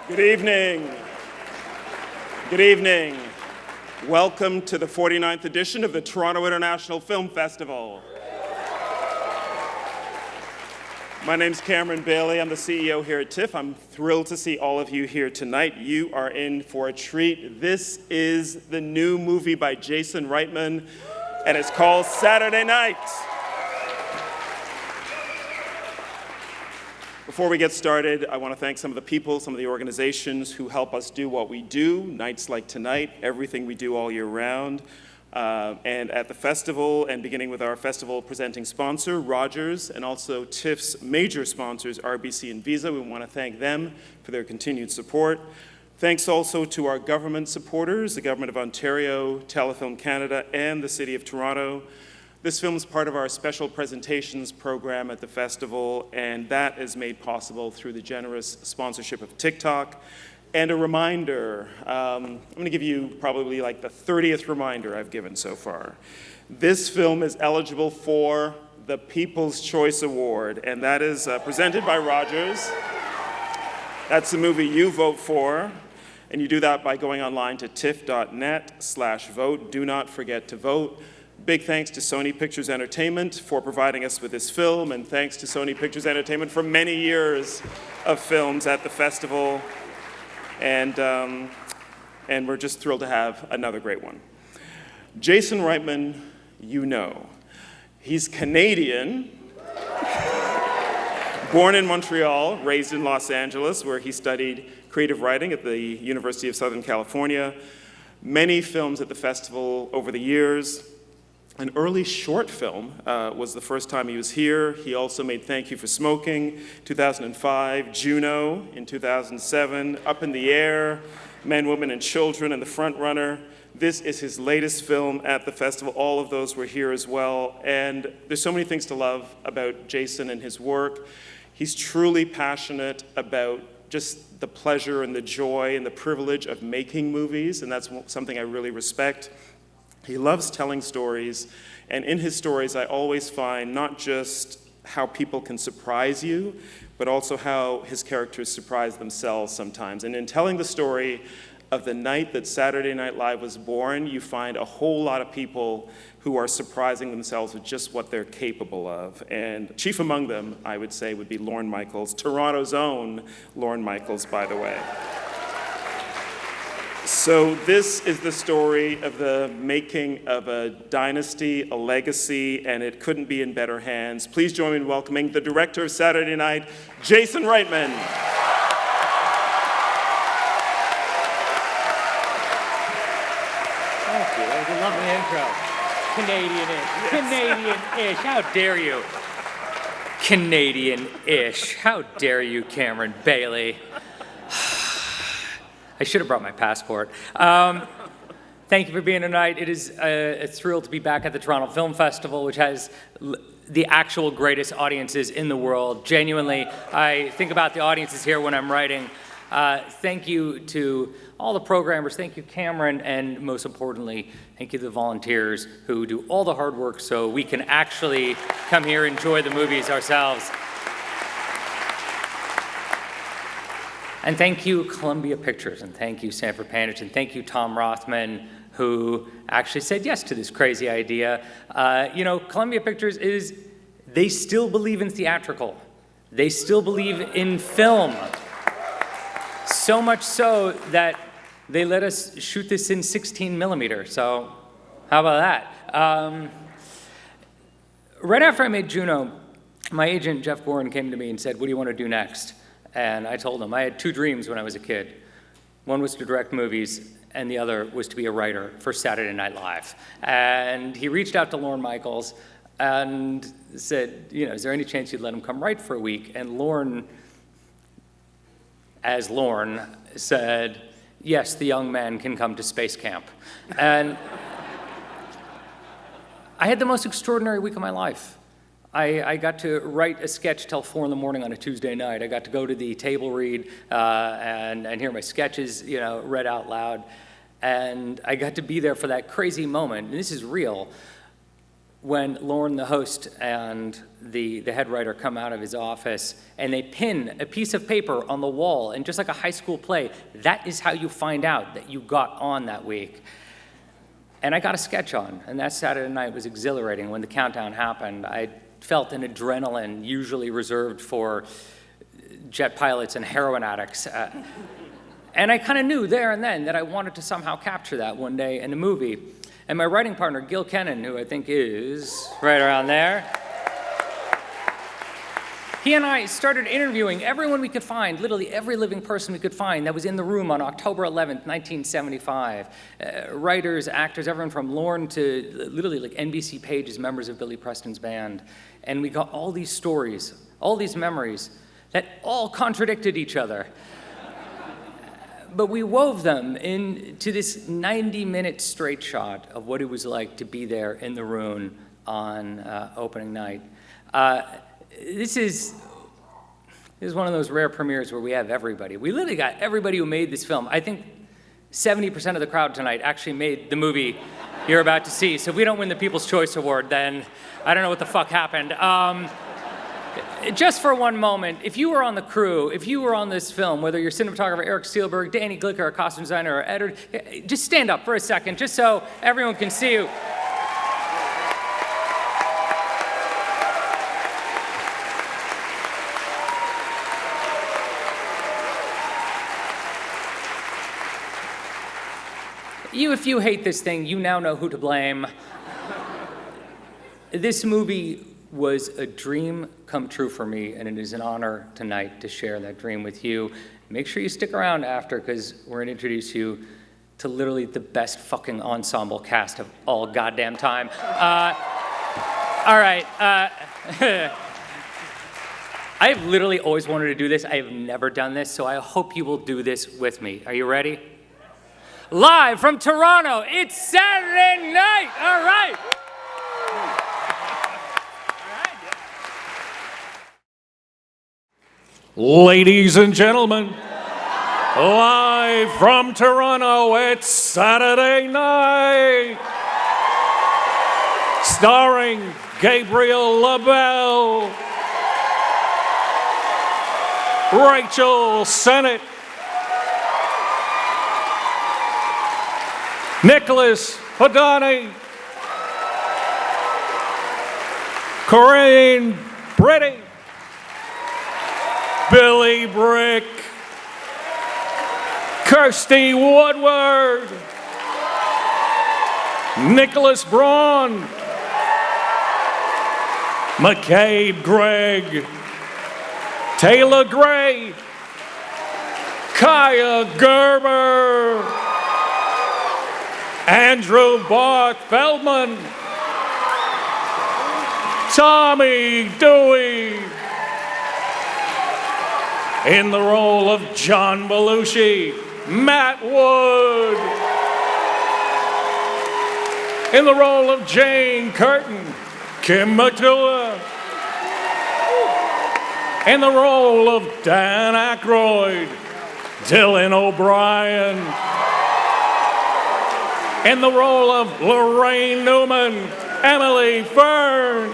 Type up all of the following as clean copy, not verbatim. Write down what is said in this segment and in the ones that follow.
Good evening. Good evening. Welcome to the 49th edition of the Toronto International Film Festival. My name's Cameron Bailey. I'm the CEO here at TIFF. I'm thrilled to see all of you here tonight. You are in for a treat. This is the new movie by Jason Reitman, and it's called Saturday Night. Before we get started, I want to thank some of the people, some of the organizations who help us do what we do, nights like tonight, everything we do all year round. And at the festival, and beginning with our festival presenting sponsor, Rogers, and also TIFF's major sponsors, RBC and Visa, we want to thank them for their continued support. Thanks also to our government supporters, the Government of Ontario, Telefilm Canada, and the City of Toronto. This film is part of our special presentations program at the festival, and that is made possible through the generous sponsorship of TikTok. And a reminder, I'm going to give you probably like the 30th reminder I've given so far. This film is eligible for the People's Choice Award, and that is presented by Rogers. That's the movie you vote for, and you do that by going online to tiff.net/vote. Do not forget to vote. Big thanks to Sony Pictures Entertainment for providing us with this film, and thanks to Sony Pictures Entertainment for many years of films at the festival. And we're just thrilled to have another great one. Jason Reitman, you know. He's Canadian, born in Montreal, raised in Los Angeles, where he studied creative writing at the University of Southern California. Many films at the festival over the years. An early short film was the first time he was here. He also made Thank You for Smoking, 2005, Juno in 2007, Up in the Air, Men, Women, and Children, and The Front Runner. This is his latest film at the festival. All of those were here as well. And there's so many things to love about Jason and his work. He's truly passionate about just the pleasure and the joy and the privilege of making movies, and that's something I really respect. He loves telling stories, and in his stories I always find not just how people can surprise you, but also how his characters surprise themselves sometimes. And in telling the story of the night that Saturday Night Live was born, you find a whole lot of people who are surprising themselves with just what they're capable of. And chief among them, I would say, would be Lorne Michaels, Toronto's own Lorne Michaels, by the way. So this is the story of the making of a dynasty, a legacy, and it couldn't be in better hands. Please join me in welcoming the director of Saturday Night, Jason Reitman. Thank you. That was a lovely intro. Canadian-ish. Canadian-ish. How dare you? Canadian-ish. How dare you, Cameron Bailey? I should have brought my passport. Thank you for being here tonight. It is a thrill to be back at the Toronto Film Festival, which has the actual greatest audiences in the world. Genuinely, I think about the audiences here when I'm writing. Thank you to all the programmers. Thank you, Cameron. And most importantly, thank you to the volunteers who do all the hard work so we can actually come here and enjoy the movies ourselves. And thank you, Columbia Pictures, and thank you, Sanford Panich, and thank you, Tom Rothman, who actually said yes to this crazy idea. Columbia Pictures they still believe in theatrical. They still believe in film. So much so that they let us shoot this in 16 millimeter, so how about that? Right after I made Juno, my agent, Jeff Bourne, came to me and said, "What do you want to do next?" And I told him I had two dreams when I was a kid. One was to direct movies, and the other was to be a writer for Saturday Night Live. And he reached out to Lorne Michaels and said, is there any chance you'd let him come write for a week? And Lorne, as Lorne, said, yes, the young man can come to space camp. And I had the most extraordinary week of my life. I got to write a sketch till 4 a.m. on a Tuesday night. I got to go to the table read and hear my sketches, read out loud. And I got to be there for that crazy moment, and this is real, when Lorne, the host, and the head writer come out of his office and they pin a piece of paper on the wall, and just like a high school play, that is how you find out that you got on that week. And I got a sketch on, and that Saturday night was exhilarating. When the countdown happened, I felt an adrenaline usually reserved for jet pilots and heroin addicts. And I kind of knew there and then that I wanted to somehow capture that one day in a movie. And my writing partner, Gil Kennan, who I think is right around there, he and I started interviewing everyone we could find, literally every living person we could find that was in the room on October 11th, 1975. Writers, actors, everyone from Lorne to literally like NBC pages, members of Billy Preston's band. And we got all these stories, all these memories that all contradicted each other. But we wove them into this 90-minute straight shot of what it was like to be there in the room on opening night. This is one of those rare premieres where we have everybody. We literally got everybody who made this film. I think 70% of the crowd tonight actually made the movie you're about to see. So if we don't win the People's Choice Award, then I don't know what the fuck happened. Just for one moment, if you were on the crew, if you were on this film, whether you're cinematographer Eric Steelberg, Danny Glicker, or costume designer, or editor, just stand up for a second, just so everyone can see you. If you hate this thing, you now know who to blame. This movie was a dream come true for me, and it is an honor tonight to share that dream with you. Make sure you stick around after, because we're gonna introduce you to literally the best fucking ensemble cast of all goddamn time. All right. I've literally always wanted to do this. I have never done this, so I hope you will do this with me. Are you ready? Live from Toronto, it's Saturday night. All right. Ladies and gentlemen, live from Toronto, it's Saturday night. Starring Gabriel LaBelle, Rachel Sennott, Nicholas Podany, Corinne Britti, Billy Bryk, Kirsty Woodward, Nicholas Braun, Mcabe Gregg, Taylor Gray, Kaia Gerber, Barth Feldman, Dewey. In the role of John Belushi, Matt Wood. In the role of Jane Curtin, Kim Matula. In the role of Dan Aykroyd, Dylan O'Brien. In the role of Lorraine Newman, Emily Fairn.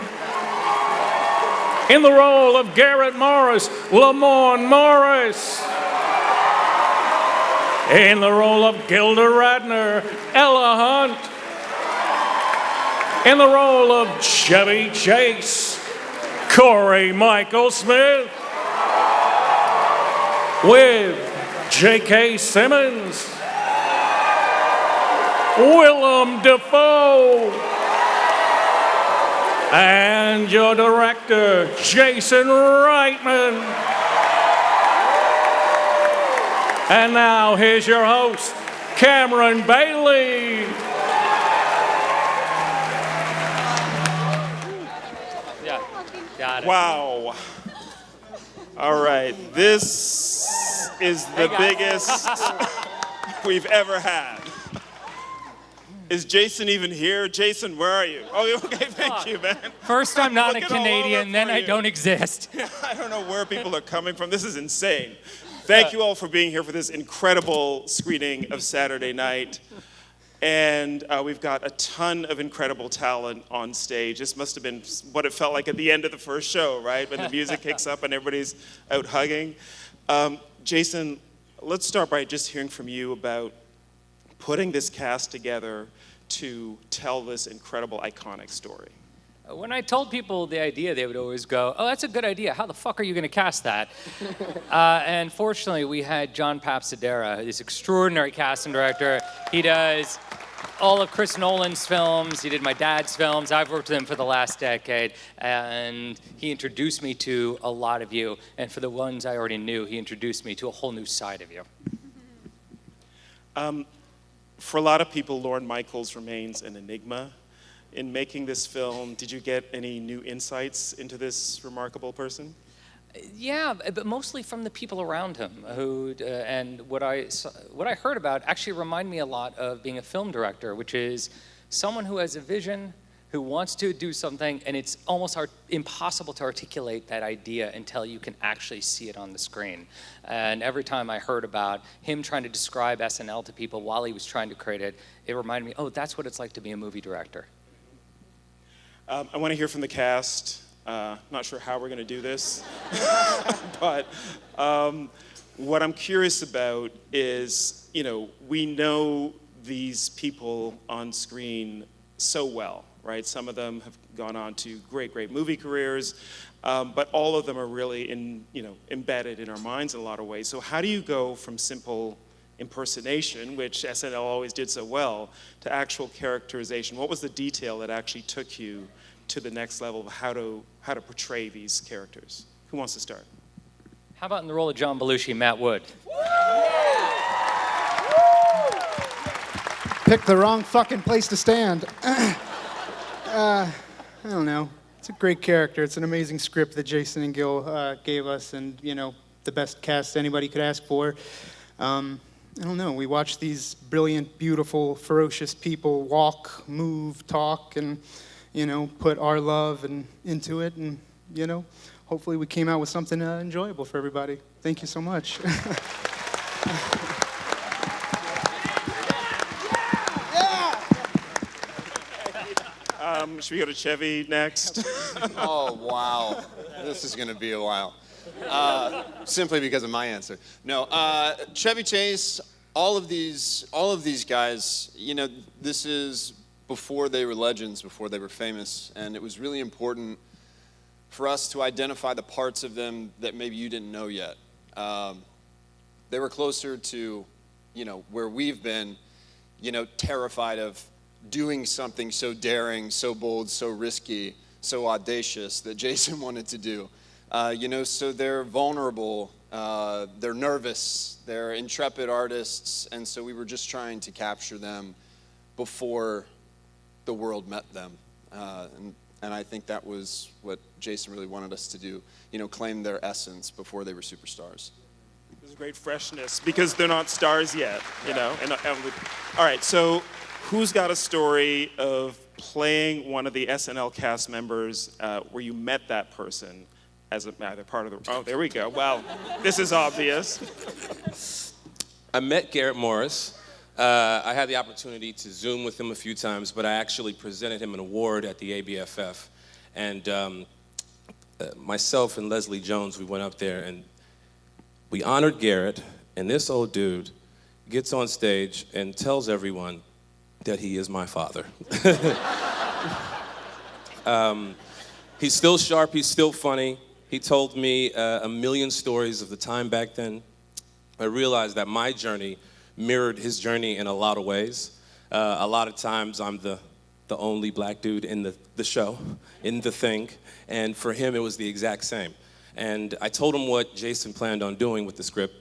In the role of Garrett Morris, Lamorne Morris. In the role of Gilda Radner, Ella Hunt. In the role of Chevy Chase, Cory Michael Smith. With J.K. Simmons, Willem Dafoe, and your director, Jason Reitman. And now, here's your host, Cameron Bailey. Yeah, got it. Wow. All right, this is the biggest we've ever had. Is Jason even here? Jason, where are you? Oh, okay, thank you, man. First, I'm not a Looking all Canadian, over then for I you. don't exist. I don't know where people are coming from. This is insane. Thank you all for being here for this incredible screening of Saturday Night. And we've got a ton of incredible talent on stage. This must have been what it felt like at the end of the first show, right? When the music kicks up and everybody's out hugging. Jason, let's start by just hearing from you about putting this cast together to tell this incredible, iconic story. When I told people the idea, they would always go, "Oh, that's a good idea. How the fuck are you going to cast that?" And fortunately, we had John Papsadera, this extraordinary casting director. He does all of Chris Nolan's films. He did my dad's films. I've worked with him for the last decade. And he introduced me to a lot of you. And for the ones I already knew, he introduced me to a whole new side of you. For a lot of people, Lorne Michaels remains an enigma. In making this film, did you get any new insights into this remarkable person? Yeah, but mostly from the people around him, and what I heard about actually reminded me a lot of being a film director, which is someone who has a vision, who wants to do something, and it's almost impossible to articulate that idea until you can actually see it on the screen. And every time I heard about him trying to describe SNL to people while he was trying to create it, it reminded me, oh, that's what it's like to be a movie director. I want to hear from the cast. Not sure how we're going to do this, but what I'm curious about is, we know these people on screen so well, right? Some of them have gone on to great, great movie careers, but all of them are really embedded in our minds in a lot of ways. So how do you go from simple impersonation, which SNL always did so well, to actual characterization? What was the detail that actually took you to the next level of how to portray these characters? Who wants to start? How about in the role of John Belushi, Matt Wood? Picked the wrong fucking place to stand. I don't know. It's a great character. It's an amazing script that Jason and Gil gave us, and the best cast anybody could ask for. I don't know. We watch these brilliant, beautiful, ferocious people walk, move, talk, and put our love into it, and hopefully we came out with something enjoyable for everybody. Thank you so much. Should we go to Chevy next? Oh, wow. This is going to be a while. Simply because of my answer. No, Chevy Chase, all of these guys, this is before they were legends, before they were famous, and it was really important for us to identify the parts of them that maybe you didn't know yet. They were closer to, where we've been, terrified of doing something so daring, so bold, so risky, so audacious that Jason wanted to do. So they're vulnerable, they're nervous, they're intrepid artists, and so we were just trying to capture them before the world met them. And I think that was what Jason really wanted us to do, claim their essence before they were superstars. There's a great freshness because they're not stars yet, all right, so who's got a story of playing one of the SNL cast members where you met that person as either part of the... Oh, there we go. Wow, this is obvious. I met Garrett Morris. I had the opportunity to Zoom with him a few times, but I actually presented him an award at the ABFF. And myself and Leslie Jones, we went up there and we honored Garrett, and this old dude gets on stage and tells everyone that he is my father. He's still sharp, he's still funny. He told me a million stories of the time back then. I realized that my journey mirrored his journey in a lot of ways. A lot of times I'm the only black dude in the show, in the thing, and for him it was the exact same. And I told him what Jason planned on doing with the script,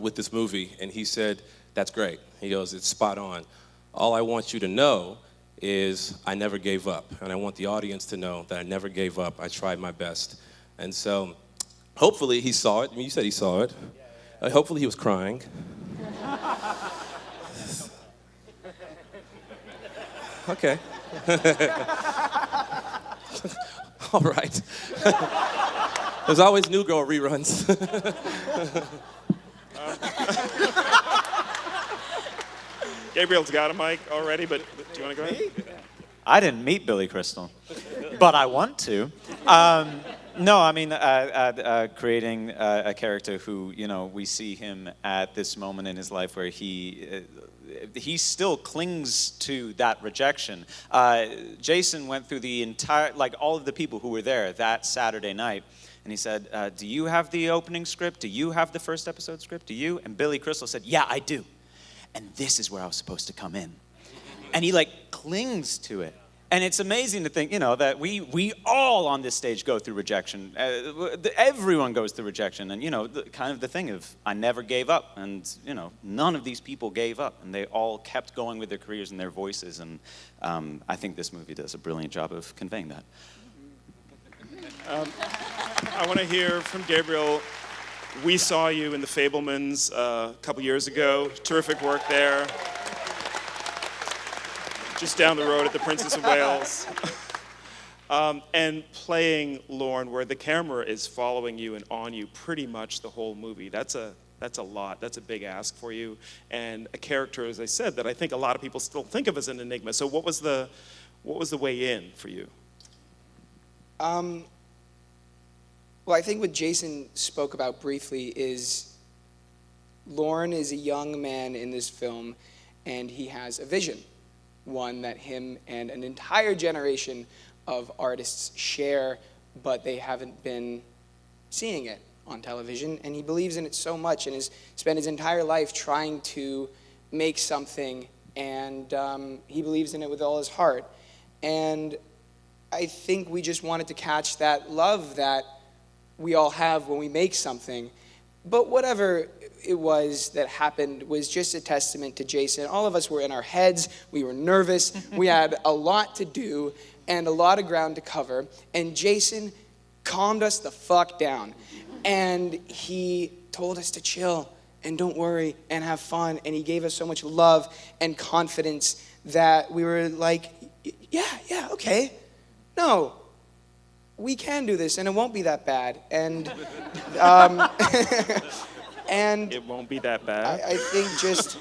with this movie, and he said, that's great. He goes, it's spot on. All I want you to know is I never gave up, and I want the audience to know that I never gave up. I tried my best. And so hopefully he saw it. I mean, you said he saw it. Hopefully he was crying. Okay. All right. There's always New Girl reruns. Gabriel's got a mic already, but do you want to go ahead? I didn't meet Billy Crystal, but I want to. No, I mean, creating a character who, you know, we see him at this moment in his life where he still clings to that rejection. Jason went through the entire, like all of the people who were there that Saturday night, and he said, do you have the opening script? Do you have the first episode script? Do you? And Billy Crystal said, yeah, I do. And this is where I was supposed to come in. And he like clings to it. And it's amazing to think, you know, that we all on this stage go through rejection. Everyone goes through rejection. And, you know, kind of the thing of I never gave up. And, you know, none of these people gave up. And they all kept going with their careers and their voices. And I think this movie does a brilliant job of conveying that. I want to hear from Gabriel. We saw you in The Fabelmans a couple years ago. Terrific work there. Just down the road at the Princess of Wales. And playing Lorne, where the camera is following you and on you pretty much the whole movie. That's a lot. That's a big ask for you. And a character, as I said, that I think a lot of people still think of as an enigma. So what was the way in for you? Well, I think what Jason spoke about briefly is Lorne is a young man in this film, and he has a vision. One that him and an entire generation of artists share, but they haven't been seeing it on television. And he believes in it so much and has spent his entire life trying to make something, and he believes in it with all his heart. And I think we just wanted to catch that love that we all have when we make something. But whatever it was that happened was just a testament to Jason. All of us were in our heads. We were nervous. We had a lot to do and a lot of ground to cover. And Jason calmed us the fuck down. And he told us to chill and don't worry and have fun. And he gave us so much love and confidence that we were like, yeah, okay. No, we can do this, and it won't be that bad. And and It won't be that bad. I think just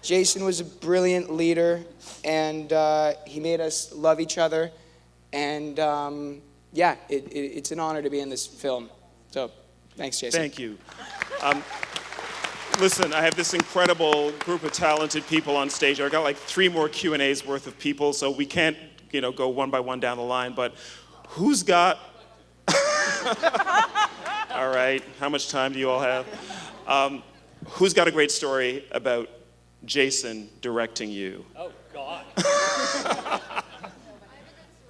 Jason was a brilliant leader, and he made us love each other. And it's an honor to be in this film. So, thanks, Jason. Thank you. Listen, I have this incredible group of talented people on stage. I've got like 3 more Q&As worth of people, so we can't, you know, go one by one down the line. But who's got? All right. How much time do you all have? Who's got a great story about Jason directing you? Oh, God.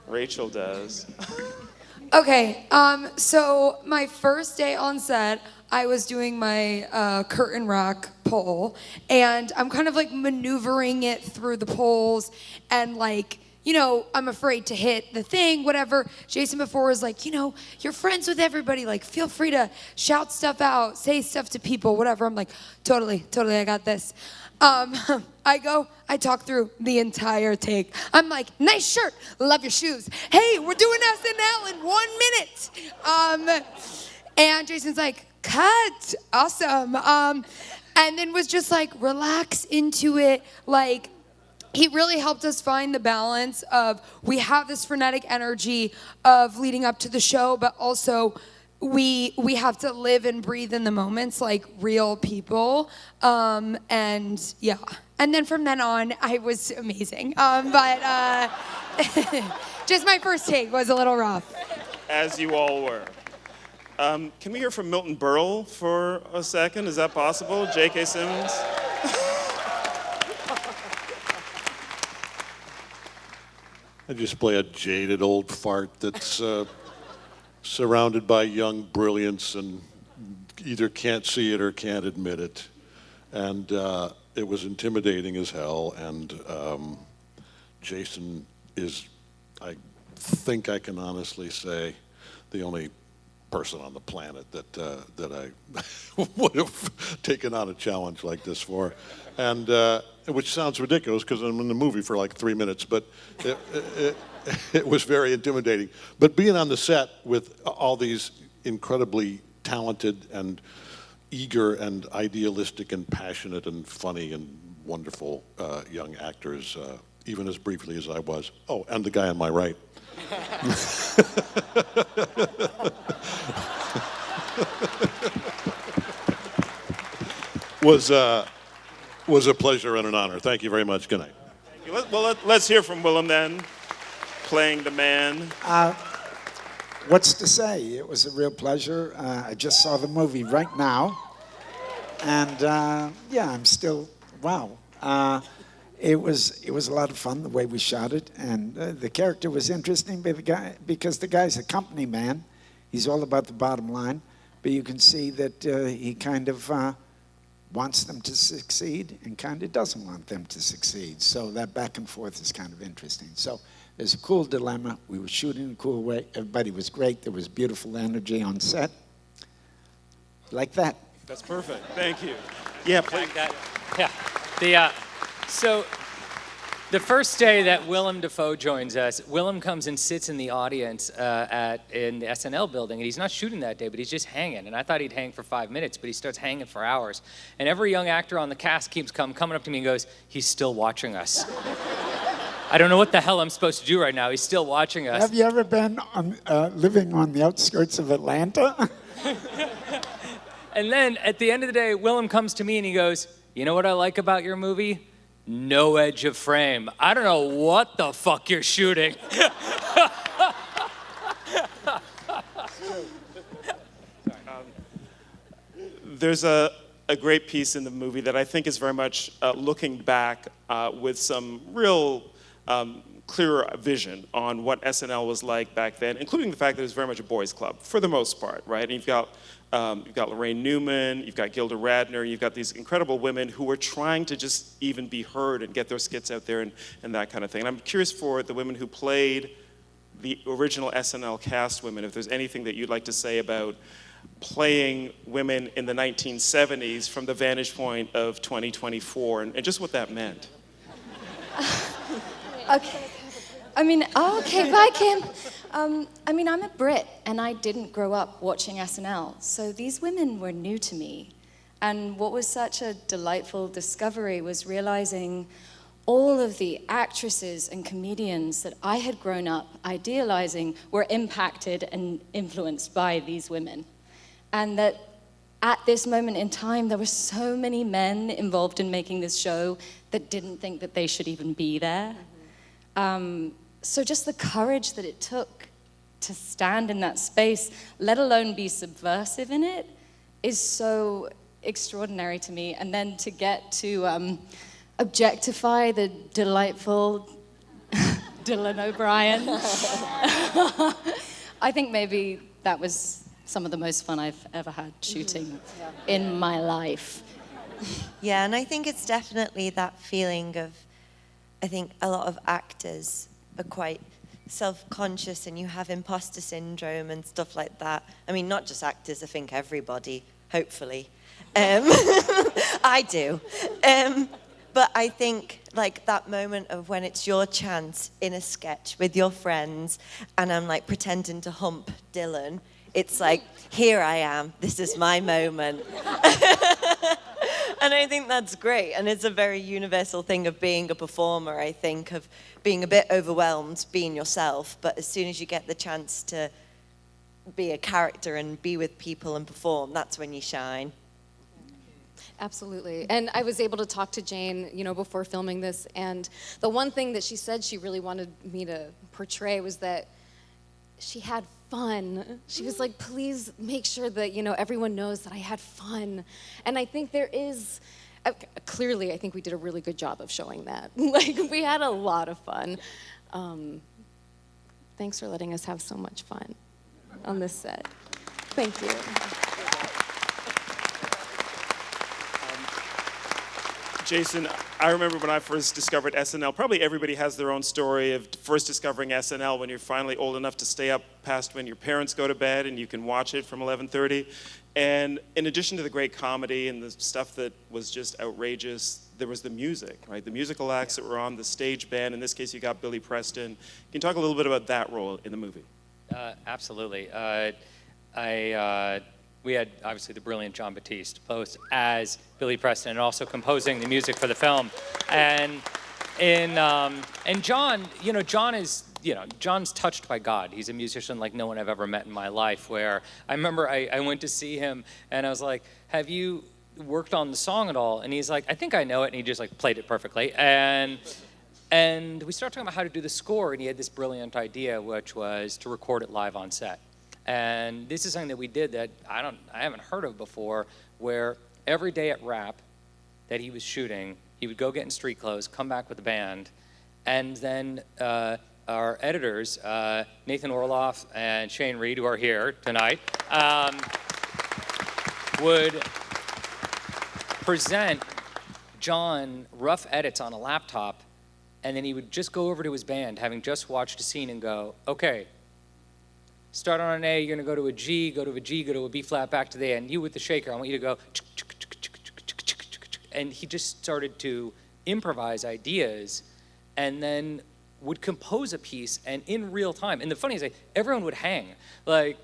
Rachel does. Okay, so my first day on set, I was doing my curtain rack pole, and I'm kind of like maneuvering it through the poles, and like, you know, I'm afraid to hit the thing, whatever. Jason before was like, you know, you're friends with everybody, like feel free to shout stuff out, say stuff to people, whatever. I'm like, totally, I got this. I talk through the entire take. I'm like, nice shirt, love your shoes. Hey, we're doing SNL in 1 minute. And Jason's like, cut, awesome. And then was just like, relax into it. Like, he really helped us find the balance of, we have this frenetic energy of leading up to the show, but also we have to live and breathe in the moments like real people. And yeah. And then from then on, I was amazing. But just my first take was a little rough. As you all were. Can we hear from Milton Berle for a second? Is that possible? J.K. Simmons? I just play a jaded old fart that's surrounded by young brilliance and either can't see it or can't admit it. And it was intimidating as hell. And Jason is, I think I can honestly say, the only person on the planet that I would have taken on a challenge like this for. And which sounds ridiculous because I'm in the movie for like 3 minutes, but it was very intimidating. But being on the set with all these incredibly talented and eager and idealistic and passionate and funny and wonderful young actors, even as briefly as I was. Oh, and the guy on my right. was a pleasure and an honor. Thank you very much. Good night. Thank you. Well, let's hear from Willem then, playing the man. What's to say? It was a real pleasure. I just saw the movie right now. And yeah, I'm still, wow. It was a lot of fun the way we shot it. And the character was interesting because the guy's a company man. He's all about the bottom line. But you can see that he kind of wants them to succeed and kind of doesn't want them to succeed. So that back and forth is kind of interesting. So there's a cool dilemma. We were shooting in a cool way. Everybody was great. There was beautiful energy on set. Like that. That's perfect. Thank you. Yeah, please. Yeah. So the first day that Willem Dafoe joins us, Willem comes and sits in the audience in the SNL building, and he's not shooting that day, but he's just hanging. And I thought he'd hang for 5 minutes, but he starts hanging for hours. And every young actor on the cast keeps coming up to me and goes, "He's still watching us." I don't know what the hell I'm supposed to do right now. He's still watching us. Have you ever been living on the outskirts of Atlanta? And then at the end of the day, Willem comes to me and he goes, "You know what I like about your movie? No edge of frame. I don't know what the fuck you're shooting." There's a great piece in the movie that I think is very much looking back with some real clearer vision on what SNL was like back then, including the fact that it was very much a boys' club for the most part, right? And you've got Lorraine Newman, you've got Gilda Radner, you've got these incredible women who were trying to just even be heard and get their skits out there and that kind of thing. And I'm curious for the women who played the original SNL cast women, if there's anything that you'd like to say about playing women in the 1970s from the vantage point of 2024 and just what that meant. Okay. Okay, bye, Kim. I'm a Brit, and I didn't grow up watching SNL, so these women were new to me. And what was such a delightful discovery was realizing all of the actresses and comedians that I had grown up idealizing were impacted and influenced by these women. And that at this moment in time, there were so many men involved in making this show that didn't think that they should even be there. So just the courage that it took to stand in that space, let alone be subversive in it, is so extraordinary to me. And then to get to objectify the delightful Dylan O'Brien, I think maybe that was some of the most fun I've ever had shooting in my life. Yeah, and I think it's definitely that feeling of, I think a lot of actors are quite self-conscious and you have imposter syndrome and stuff like that. I mean, not just actors, I think everybody, hopefully. I do. But I think like that moment of when it's your chance in a sketch with your friends and I'm like pretending to hump Dylan, it's like, here I am, this is my moment. And I think that's great. And it's a very universal thing of being a performer, I think, of being a bit overwhelmed, being yourself. But as soon as you get the chance to be a character and be with people and perform, that's when you shine. Absolutely. And I was able to talk to Jane, before filming this. And the one thing that she said she really wanted me to portray was that she had fun. She was like, please make sure that, everyone knows that I had fun. And I think there is, clearly, I think we did a really good job of showing that. Like, we had a lot of fun. Thanks for letting us have so much fun on this set. Thank you. Jason, I remember when I first discovered SNL, probably everybody has their own story of first discovering SNL when you're finally old enough to stay up past when your parents go to bed and you can watch it from 11:30. And in addition to the great comedy and the stuff that was just outrageous, there was the music, right? The musical acts that were on, the stage band. In this case, you got Billy Preston. Can you talk a little bit about that role in the movie? Absolutely. we had obviously the brilliant Jon Batiste, both as Billy Preston and also composing the music for the film. And John, John's touched by God. He's a musician like no one I've ever met in my life, where I remember I went to see him and I was like, have you worked on the song at all? And he's like, I think I know it. And he just like played it perfectly. And we started talking about how to do the score, and he had this brilliant idea, which was to record it live on set. And this is something that we did that I haven't heard of before, where every day at Rap that he was shooting, he would go get in street clothes, come back with the band, and then our editors, Nathan Orloff and Shane Reed, who are here tonight, would present John rough edits on a laptop, and then he would just go over to his band, having just watched a scene, and go, okay, start on an A, you're gonna go to a G, go to a G, go to a B flat, back to the A, and you with the shaker, I want you to go, and he just started to improvise ideas, and then would compose a piece, and in real time, and the funny is, like, everyone would hang. Like,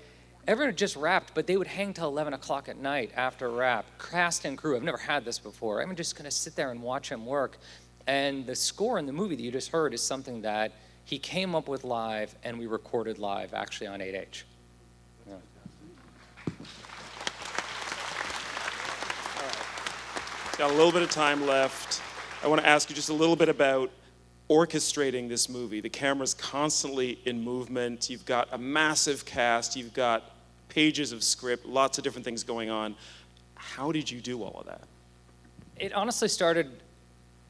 everyone had just wrapped, but they would hang till 11 o'clock at night after wrap, cast and crew. I've never had this before. I'm just gonna sit there and watch him work. And the score in the movie that you just heard is something that he came up with live, and we recorded live, actually, on 8H. Yeah. Got a little bit of time left. I want to ask you just a little bit about orchestrating this movie. The camera's constantly in movement. You've got a massive cast. You've got pages of script, lots of different things going on. How did you do all of that? It honestly started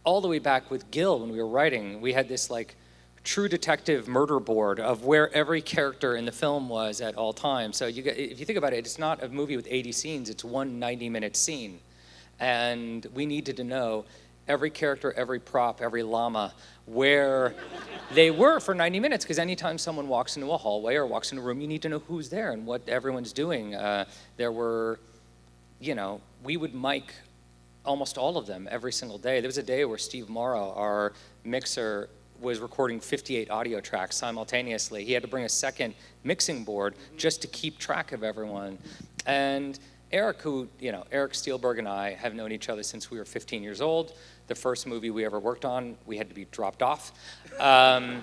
all the way back with Gil when we were writing. We had this like true detective murder board of where every character in the film was at all times. So if you think about it, it's not a movie with 80 scenes, it's one 90-minute scene. And we needed to know every character, every prop, every llama, where they were for 90 minutes, because anytime someone walks into a hallway or walks into a room, you need to know who's there and what everyone's doing. There were, we would mic almost all of them every single day. There was a day where Steve Morrow, our mixer, was recording 58 audio tracks simultaneously. He had to bring a second mixing board just to keep track of everyone. And Eric, Eric Steelberg and I have known each other since we were 15 years old. The first movie we ever worked on, we had to be dropped off. And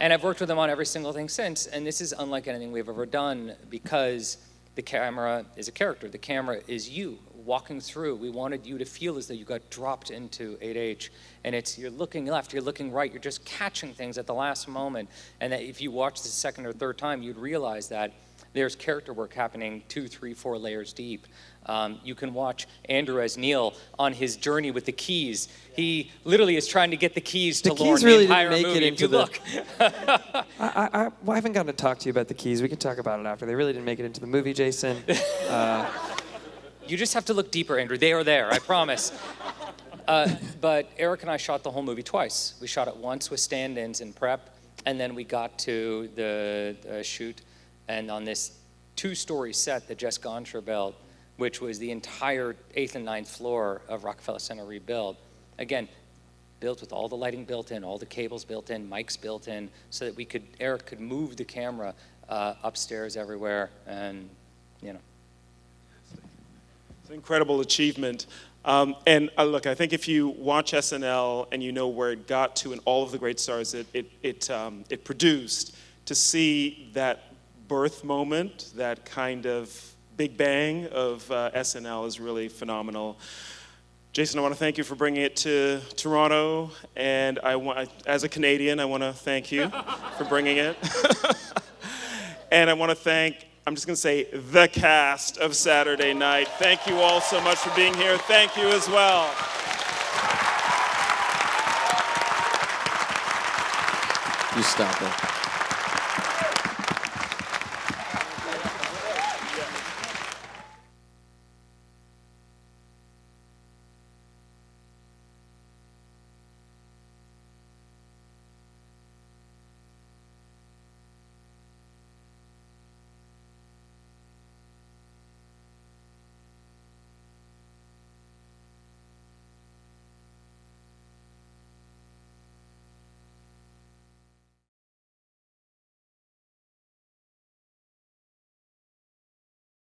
I've worked with him on every single thing since, and this is unlike anything we've ever done, because the camera is a character. The camera is you walking through. We wanted you to feel as though you got dropped into 8H, and you're looking left, you're looking right, you're just catching things at the last moment, and that if you watch the second or third time, you'd realize that there's character work happening 2, 3, 4 layers deep. You can watch Andrew as Neil on his journey with the keys. He literally is trying to get the keys to Lorne the entire movie. If you look. I haven't gotten to talk to you about the keys. We can talk about it after. They really didn't make it into the movie, Jason. You just have to look deeper, Andrew. They are there, I promise. But Eric and I shot the whole movie twice. We shot it once with stand-ins and prep, and then we got to the shoot, and on this 2-story set that Jess Gontra built, which was the entire 8th and 9th floor of Rockefeller Center rebuilt. Again, built with all the lighting built in, all the cables built in, mics built in, so that Eric could move the camera upstairs everywhere, and It's an incredible achievement. And look, I think if you watch SNL and you know where it got to and all of the great stars it produced, to see that birth moment, that kind of big bang of SNL is really phenomenal. Jason, I want to thank you for bringing it to Toronto, and as a Canadian, I want to thank you for bringing it. And I want to thank, I'm just going to say, the cast of Saturday Night. Thank you all so much for being here. Thank you as well. You stop it.